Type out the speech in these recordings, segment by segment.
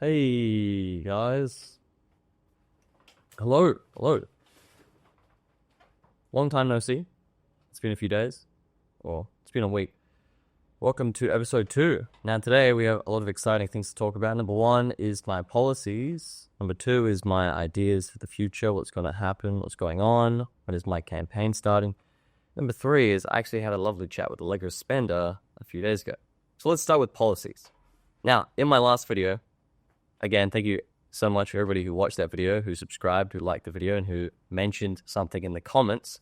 Hey guys. Hello. Long time no see. It's been a few days, or it's been a week. Welcome to episode 2. Now today we have a lot of exciting things to talk about. Number 1 is my policies. Number 2 is my ideas for the future, what's going to happen, what's going on, when is my campaign starting. Number 3 is I actually had a lovely chat with a Lego spender a few days ago. So let's start with policies. Now, in my last video, again, thank you so much for everybody who watched that video, who subscribed, who liked the video, and who mentioned something in the comments.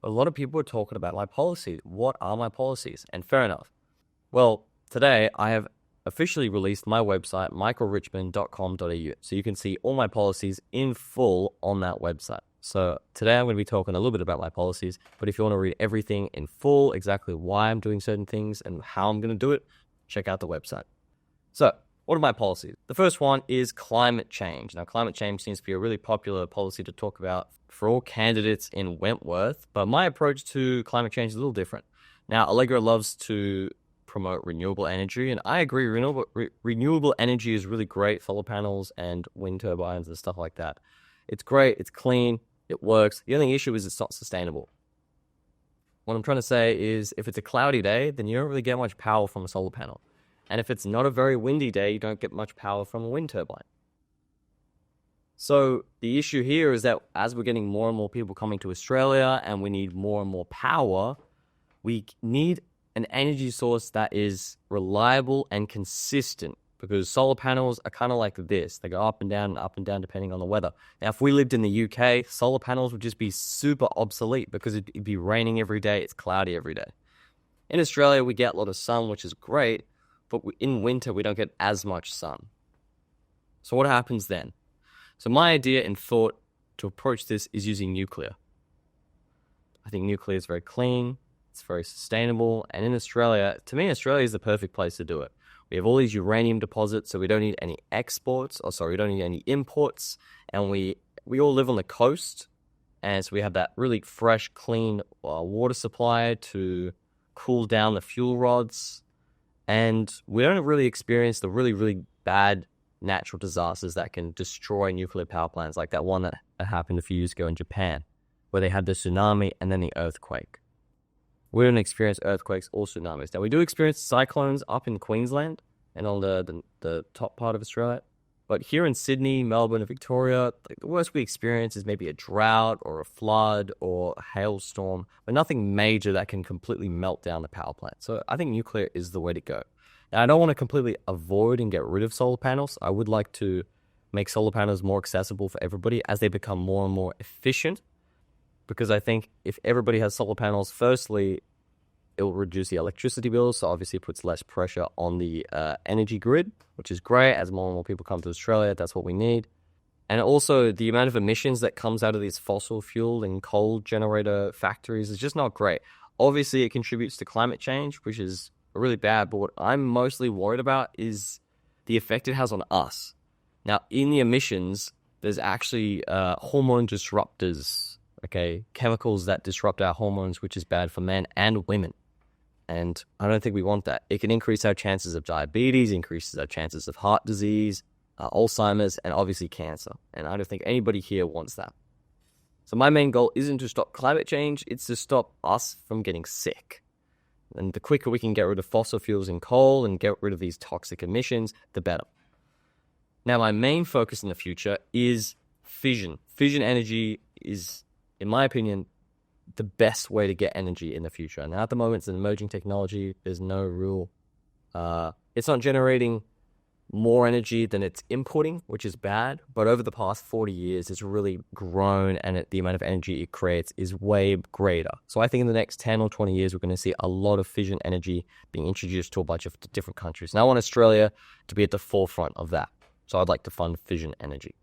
A lot of people were talking about my policies. What are my policies? And fair enough. Well, today I have officially released my website, michaelrichmond.com.au. So you can see all my policies in full on that website. So today I'm going to be talking a little bit about my policies, but if you want to read everything in full, exactly why I'm doing certain things and how I'm going to do it, check out the website. So, what are my policies? The first one is climate change. Now, climate change seems to be a really popular policy to talk about for all candidates in Wentworth, but my approach to climate change is a little different. Now, Allegro loves to promote renewable energy, and I agree, renewable energy is really great, solar panels and wind turbines and stuff like that. It's great, it's clean, it works. The only issue is it's not sustainable. What I'm trying to say is if it's a cloudy day, then you don't really get much power from a solar panel. And if it's not a very windy day, you don't get much power from a wind turbine. So the issue here is that as we're getting more and more people coming to Australia and we need more and more power, we need an energy source that is reliable and consistent, because solar panels are kind of like this. They go up and down depending on the weather. Now, if we lived in the UK, solar panels would just be super obsolete because it'd be raining every day. It's cloudy every day. In Australia, we get a lot of sun, which is great. But in winter, we don't get as much sun. So what happens then? So my idea and thought to approach this is using nuclear. I think nuclear is very clean, it's very sustainable, and in Australia, to me, Australia is the perfect place to do it. We have all these uranium deposits, so we don't need any we don't need any imports, and we all live on the coast, and so we have that really fresh, clean water supply to cool down the fuel rods. And we don't really experience the really, really bad natural disasters that can destroy nuclear power plants, like that one that happened a few years ago in Japan, where they had the tsunami and then the earthquake. We don't experience earthquakes or tsunamis. Now, we do experience cyclones up in Queensland and on the top part of Australia. But here in Sydney, Melbourne, and Victoria, the worst we experience is maybe a drought or a flood or a hailstorm, but nothing major that can completely melt down the power plant. So I think nuclear is the way to go. Now, I don't want to completely avoid and get rid of solar panels. I would like to make solar panels more accessible for everybody as they become more and more efficient, because I think if everybody has solar panels, firstly, it will reduce the electricity bills, so obviously it puts less pressure on the energy grid, which is great. As more and more people come to Australia, that's what we need. And also, the amount of emissions that comes out of these fossil fuel and coal generator factories is just not great. Obviously, it contributes to climate change, which is really bad, but what I'm mostly worried about is the effect it has on us. Now, in the emissions, there's actually hormone disruptors, chemicals that disrupt our hormones, which is bad for men and women. And I don't think we want that. It can increase our chances of diabetes, increases our chances of heart disease, Alzheimer's, and obviously cancer. And I don't think anybody here wants that. So my main goal isn't to stop climate change, it's to stop us from getting sick. And the quicker we can get rid of fossil fuels and coal and get rid of these toxic emissions, the better. Now, my main focus in the future is fission. Fission energy is, in my opinion, the best way to get energy in the future. And at the moment, it's an emerging technology. There's no real... it's not generating more energy than it's importing, which is bad. But over the past 40 years, it's really grown, and the amount of energy it creates is way greater. So I think in the next 10 or 20 years, we're going to see a lot of fission energy being introduced to a bunch of different countries. And I want Australia to be at the forefront of that. So I'd like to fund fission energy.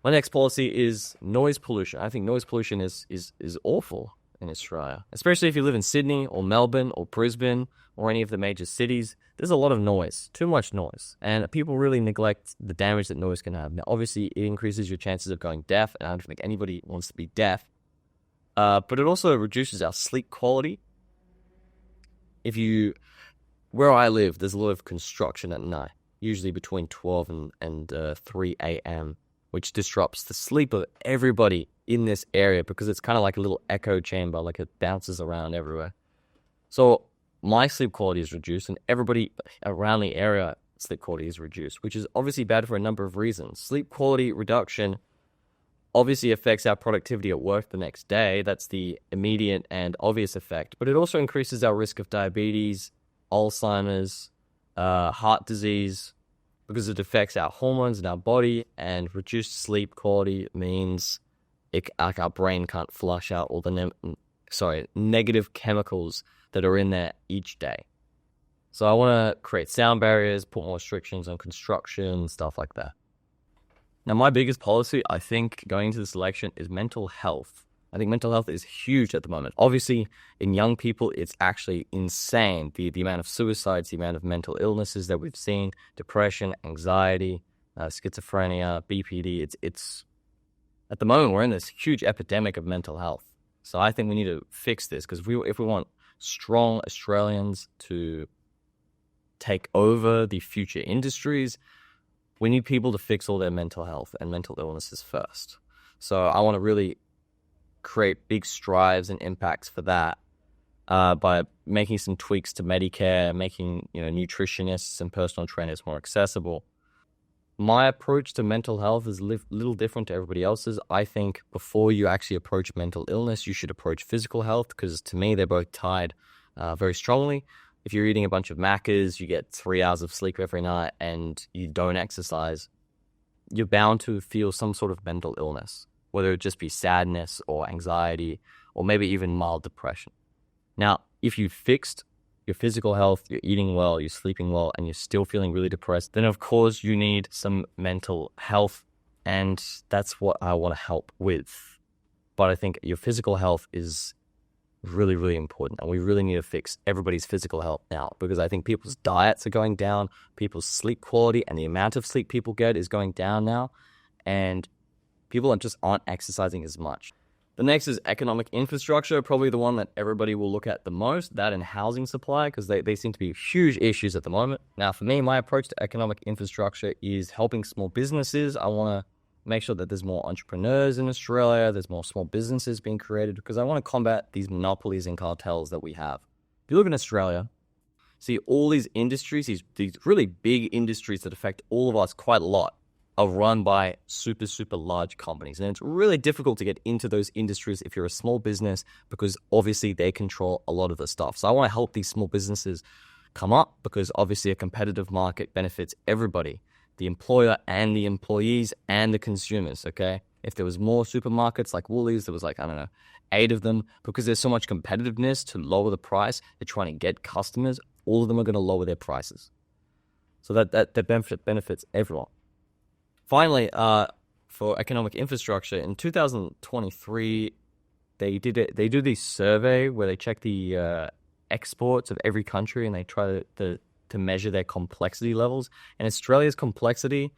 My next policy is noise pollution. I think noise pollution is awful in Australia, especially if you live in Sydney or Melbourne or Brisbane or any of the major cities. There's a lot of noise, too much noise, and people really neglect the damage that noise can have. Now, obviously, it increases your chances of going deaf, and I don't think anybody wants to be deaf, but it also reduces our sleep quality. Where I live, there's a lot of construction at night. usually between 12 and 3 a.m., which disrupts the sleep of everybody in this area because it's kind of like a little echo chamber, like it bounces around everywhere. So my sleep quality is reduced, and everybody around the area sleep quality is reduced, which is obviously bad for a number of reasons. Sleep quality reduction obviously affects our productivity at work the next day. That's the immediate and obvious effect. But it also increases our risk of diabetes, Alzheimer's, heart disease, because it affects our hormones in our body, and reduced sleep quality means like our brain can't flush out all the negative chemicals that are in there each day. So I want to create sound barriers, put more restrictions on construction, stuff like that. Now, my biggest policy, I think, going into this election is mental health. I think mental health is huge at the moment. Obviously, in young people, it's actually insane. The amount of suicides, the amount of mental illnesses that we've seen, depression, anxiety, schizophrenia, BPD. It's at the moment, we're in this huge epidemic of mental health. So I think we need to fix this, because if we want strong Australians to take over the future industries, we need people to fix all their mental health and mental illnesses first. So I want to really create big strides and impacts for that by making some tweaks to Medicare, making nutritionists and personal trainers more accessible. My approach to mental health is a little different to everybody else's. I think before you actually approach mental illness, you should approach physical health, because to me, they're both tied very strongly. If you're eating a bunch of Maccas, you get 3 hours of sleep every night, and you don't exercise, you're bound to feel some sort of mental illness, whether it just be sadness or anxiety or maybe even mild depression. Now, if you fixed your physical health, you're eating well, you're sleeping well, and you're still feeling really depressed, then of course you need some mental health, and that's what I want to help with. But I think your physical health is really, really important, and we really need to fix everybody's physical health now, because I think people's diets are going down, people's sleep quality and the amount of sleep people get is going down now, and people just aren't exercising as much. The next is economic infrastructure, probably the one that everybody will look at the most, that and housing supply, because they seem to be huge issues at the moment. Now, for me, my approach to economic infrastructure is helping small businesses. I want to make sure that there's more entrepreneurs in Australia, there's more small businesses being created, because I want to combat these monopolies and cartels that we have. If you look in Australia, see all these industries, these really big industries that affect all of us quite a lot, are run by super, super large companies. And it's really difficult to get into those industries if you're a small business, because obviously they control a lot of the stuff. So I want to help these small businesses come up, because obviously a competitive market benefits everybody, the employer and the employees and the consumers, okay? If there was more supermarkets like Woolies, there was 8 of them, because there's so much competitiveness to lower the price, they're trying to get customers, all of them are going to lower their prices. So that benefits everyone. Finally, for economic infrastructure, in 2023, they do this survey where they check the exports of every country, and they try to measure their complexity levels. And Australia's complexity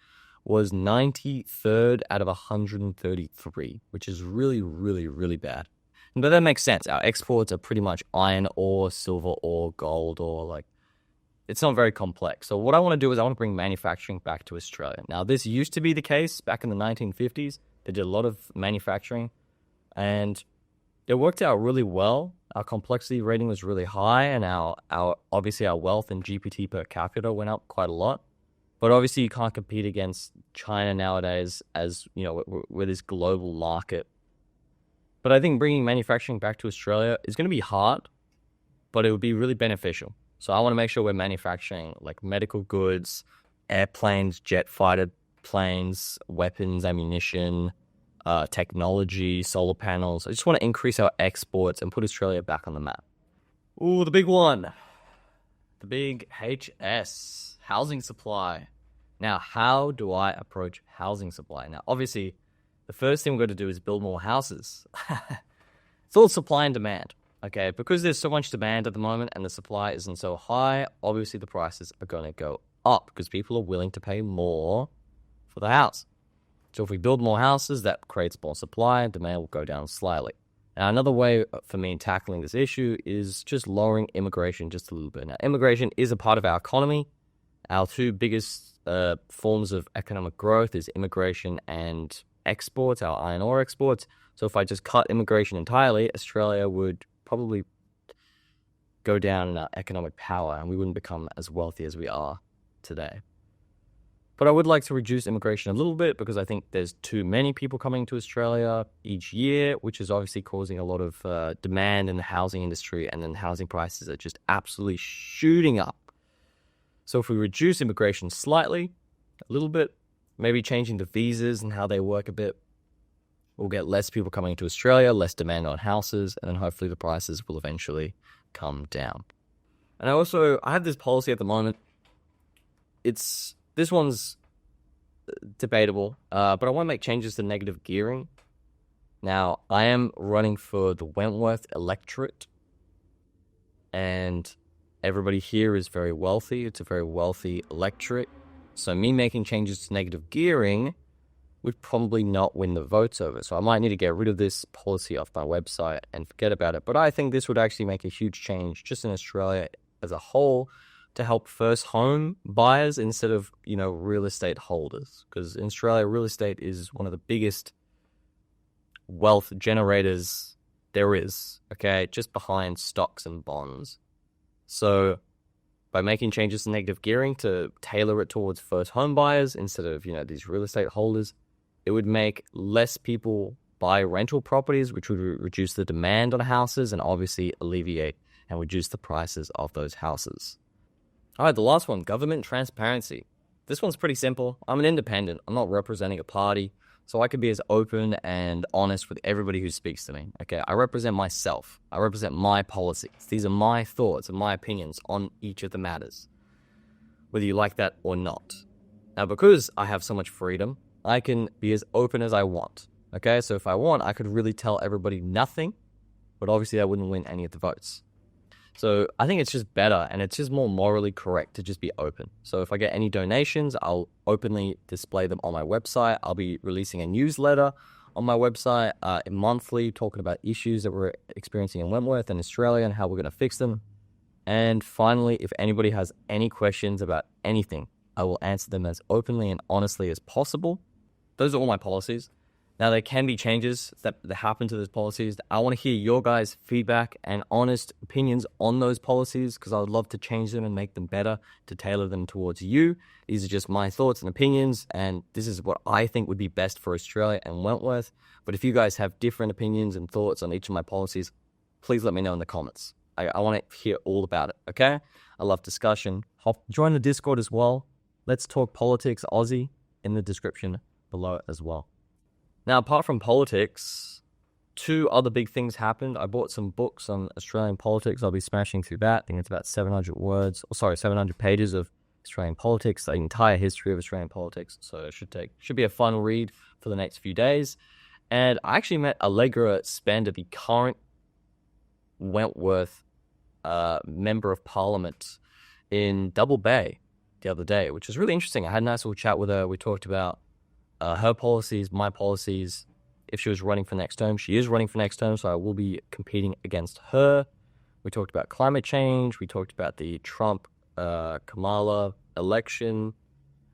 was 93rd out of 133, which is really, really, really bad. But that makes sense. Our exports are pretty much iron ore, silver ore, gold ore, it's not very complex. So what I want to do is I want to bring manufacturing back to Australia. Now, this used to be the case back in the 1950s. They did a lot of manufacturing, and it worked out really well. Our complexity rating was really high, and our obviously our wealth and GPT per capita went up quite a lot. But obviously you can't compete against China nowadays, as we're this global market. But I think bringing manufacturing back to Australia is going to be hard, but it would be really beneficial. So I want to make sure we're manufacturing medical goods, airplanes, jet fighter planes, weapons, ammunition, technology, solar panels. I just want to increase our exports and put Australia back on the map. Ooh, the big one. The big HS, housing supply. Now, how do I approach housing supply? Now, obviously, the first thing we've got to do is build more houses. It's all supply and demand. Okay, because there's so much demand at the moment and the supply isn't so high, obviously the prices are going to go up because people are willing to pay more for the house. So if we build more houses, that creates more supply, and demand will go down slightly. Now, another way for me in tackling this issue is just lowering immigration just a little bit. Now, immigration is a part of our economy, Our two biggest forms of economic growth is immigration and exports, our iron ore exports. So if I just cut immigration entirely, Australia would probably go down in our economic power and we wouldn't become as wealthy as we are today. But I would like to reduce immigration a little bit because I think there's too many people coming to Australia each year, which is obviously causing a lot of demand in the housing industry, and then housing prices are just absolutely shooting up. So if we reduce immigration slightly, a little bit, maybe changing the visas and how they work a bit, we'll get less people coming to Australia, less demand on houses, and then hopefully the prices will eventually come down. And I have this policy at the moment. This one's debatable, but I want to make changes to negative gearing. Now, I am running for the Wentworth electorate, and everybody here is very wealthy. It's a very wealthy electorate. So me making changes to negative gearing would probably not win the votes over. So I might need to get rid of this policy off my website and forget about it. But I think this would actually make a huge change just in Australia as a whole, to help first home buyers instead of, real estate holders. Because in Australia, real estate is one of the biggest wealth generators there is, okay, just behind stocks and bonds. So by making changes to negative gearing to tailor it towards first home buyers instead of, these real estate holders, it would make less people buy rental properties, which would reduce the demand on houses and obviously alleviate and reduce the prices of those houses. All right, the last one, government transparency. This one's pretty simple. I'm an independent. I'm not representing a party, so I could be as open and honest with everybody who speaks to me. Okay, I represent myself. I represent my policies. These are my thoughts and my opinions on each of the matters, whether you like that or not. Now, because I have so much freedom, I can be as open as I want. Okay, so if I want, I could really tell everybody nothing, but obviously I wouldn't win any of the votes. So I think it's just better and it's just more morally correct to just be open. So if I get any donations, I'll openly display them on my website. I'll be releasing a newsletter on my website monthly, talking about issues that we're experiencing in Wentworth and Australia and how we're going to fix them. And finally, if anybody has any questions about anything, I will answer them as openly and honestly as possible. Those are all my policies. Now, there can be changes that happen to those policies. I want to hear your guys' feedback and honest opinions on those policies because I would love to change them and make them better, to tailor them towards you. These are just my thoughts and opinions, and this is what I think would be best for Australia and Wentworth. But if you guys have different opinions and thoughts on each of my policies, please let me know in the comments. I want to hear all about it, okay? I love discussion. Join the Discord as well. Let's Talk Politics Aussie in the description below as well. Now, apart from politics, two other big things happened. I bought some books on Australian politics. I'll be smashing through that. I think it's about 700 pages of Australian politics, the entire history of Australian politics. So it should be a fun read for the next few days. And I actually met Allegra Spender, the current Wentworth Member of Parliament in Double Bay the other day, which was really interesting. I had a nice little chat with her. We talked about her policies, my policies. If she was running for next term, she is running for next term, so I will be competing against her. We talked about climate change. We talked about the Trump Kamala election.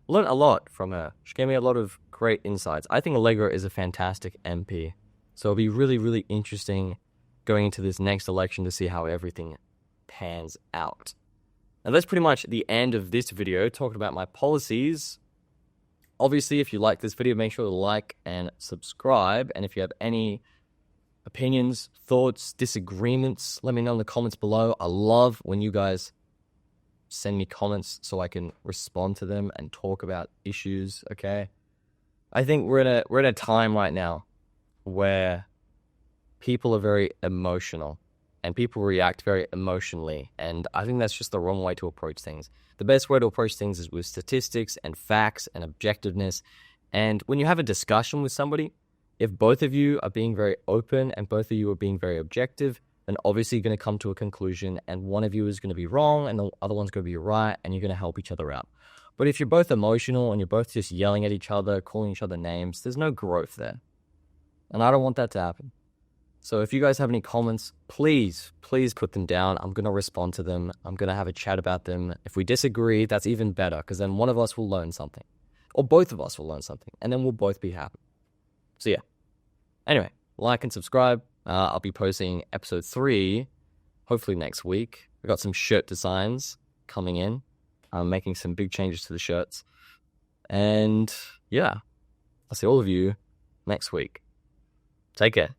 Learned a lot from her. She gave me a lot of great insights. I think Allegra is a fantastic MP. So it'll be really, really interesting going into this next election to see how everything pans out. Now, that's pretty much the end of this video, talking about my policies. Obviously, if you like this video, make sure to like and subscribe. And if you have any opinions, thoughts, disagreements, let me know in the comments below. I love when you guys send me comments so I can respond to them and talk about issues, okay? I think we're in a time right now where people are very emotional and people react very emotionally. And I think that's just the wrong way to approach things. The best way to approach things is with statistics and facts and objectiveness. And when you have a discussion with somebody, if both of you are being very open and both of you are being very objective, then obviously you're going to come to a conclusion and one of you is going to be wrong and the other one's going to be right and you're going to help each other out. But if you're both emotional and you're both just yelling at each other, calling each other names, there's no growth there. And I don't want that to happen. So if you guys have any comments, please put them down. I'm going to respond to them. I'm going to have a chat about them. If we disagree, that's even better, because then one of us will learn something, or both of us will learn something, and then we'll both be happy. So yeah. Anyway, like and subscribe. I'll be posting episode 3, hopefully next week. We got some shirt designs coming in. I'm making some big changes to the shirts. And yeah, I'll see all of you next week. Take care.